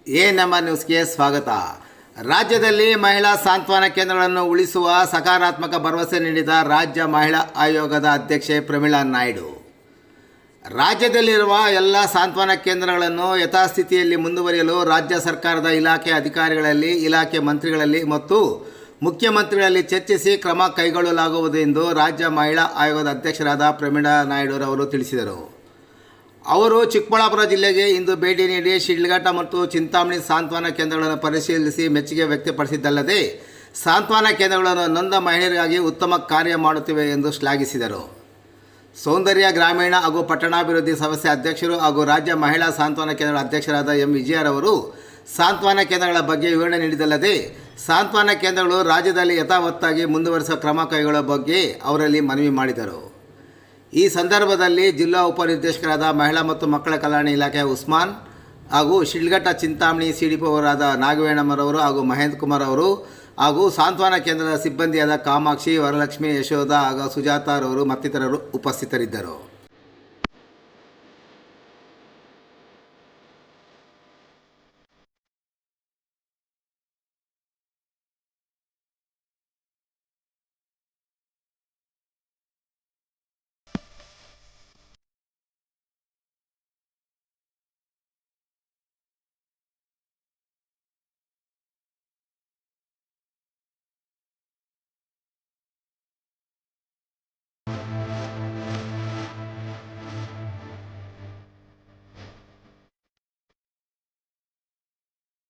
ನಮ್ಮ ನ್ಯೂಸ್ಗೆ ಸ್ವಾಗತ. ರಾಜ್ಯದಲ್ಲಿ ಮಹಿಳಾ ಸಾಂತ್ವನ ಕೇಂದ್ರಗಳನ್ನು ಉಳಿಸುವ ಸಕಾರಾತ್ಮಕ ಭರವಸೆ ನೀಡಿದ ರಾಜ್ಯ ಮಹಿಳಾ ಆಯೋಗದ ಅಧ್ಯಕ್ಷೆ ಪ್ರಮೀಳಾ ನಾಯ್ಡು, ರಾಜ್ಯದಲ್ಲಿರುವ ಎಲ್ಲ ಸಾಂತ್ವನ ಕೇಂದ್ರಗಳನ್ನು ಯಥಾಸ್ಥಿತಿಯಲ್ಲಿ ಮುಂದುವರಿಯಲು ರಾಜ್ಯ ಸರ್ಕಾರದ ಇಲಾಖೆ ಅಧಿಕಾರಿಗಳಲ್ಲಿ, ಇಲಾಖೆ ಮಂತ್ರಿಗಳಲ್ಲಿ ಮತ್ತು ಮುಖ್ಯಮಂತ್ರಿಗಳಲ್ಲಿ ಚರ್ಚಿಸಿ ಕ್ರಮ ಕೈಗೊಳ್ಳಲಾಗುವುದು ಎಂದು ರಾಜ್ಯ ಮಹಿಳಾ ಆಯೋಗದ ಅಧ್ಯಕ್ಷರಾದ ಪ್ರಮೀಳಾ ನಾಯ್ಡುರವರು ತಿಳಿಸಿದರು. ಅವರು ಚಿಕ್ಕಬಳ್ಳಾಪುರ ಜಿಲ್ಲೆಗೆ ಇಂದು ಭೇಟಿ ನೀಡಿ ಶಿಡ್ಲಘಟ್ಟ ಮತ್ತು ಚಿಂತಾಮಣಿ ಸಾಂತ್ವನ ಕೇಂದ್ರಗಳನ್ನು ಪರಿಶೀಲಿಸಿ ಮೆಚ್ಚುಗೆ ವ್ಯಕ್ತಪಡಿಸಿದ್ದಲ್ಲದೆ, ಸಾಂತ್ವನ ಕೇಂದ್ರಗಳನ್ನು ನೊಂದ ಮಹಿಳೆಯರಿಗಾಗಿ ಉತ್ತಮ ಕಾರ್ಯ ಮಾಡುತ್ತಿವೆ ಎಂದು ಶ್ಲಾಘಿಸಿದರು. ಸೌಂದರ್ಯ ಗ್ರಾಮೀಣ ಹಾಗೂ ಪಟ್ಟಣಾಭಿವೃದ್ಧಿ ಸಂಸ್ಥೆ ಅಧ್ಯಕ್ಷರು ಹಾಗೂ ರಾಜ್ಯ ಮಹಿಳಾ ಸಾಂತ್ವನ ಕೇಂದ್ರಗಳ ಅಧ್ಯಕ್ಷರಾದ ಎಂ ವಿಜಯರವರು ಸಾಂತ್ವನ ಕೇಂದ್ರಗಳ ಬಗ್ಗೆ ವಿವರಣೆ ನೀಡಿದ್ದಲ್ಲದೆ, ಸಾಂತ್ವನ ಕೇಂದ್ರಗಳು ರಾಜ್ಯದಲ್ಲಿ ಯಥಾವತ್ತಾಗಿ ಮುಂದುವರಿಸುವ ಕ್ರಮ ಕೈಗೊಳ್ಳುವ ಬಗ್ಗೆ ಅವರಲ್ಲಿ ಮನವಿ ಮಾಡಿದರು. ಈ ಸಂದರ್ಭದಲ್ಲಿ ಜಿಲ್ಲಾ ಉಪನಿರ್ದೇಶಕರಾದ ಮಹಿಳಾ ಮತ್ತು ಮಕ್ಕಳ ಕಲ್ಯಾಣ ಇಲಾಖೆ ಉಸ್ಮಾನ್ ಹಾಗೂ ಶಿಡ್ಲಘಟ್ಟ ಚಿಂತಾಮಣಿ ಸಿಡಿಪಿ ಅವರಾದ ನಾಗವೇಣಮ್ಮರವರು ಹಾಗೂ ಮಹೇಂದ್ರ ಕುಮಾರ್ ಅವರು ಹಾಗೂ ಸಾಂತ್ವನ ಕೇಂದ್ರದ ಸಿಬ್ಬಂದಿಯಾದ ಕಾಮಾಕ್ಷಿ, ವರಲಕ್ಷ್ಮಿ, ಯಶೋಧ ಹಾಗೂ ಸುಜಾತಾರವರು ಮತ್ತಿತರರು ಉಪಸ್ಥಿತರಿದ್ದರು.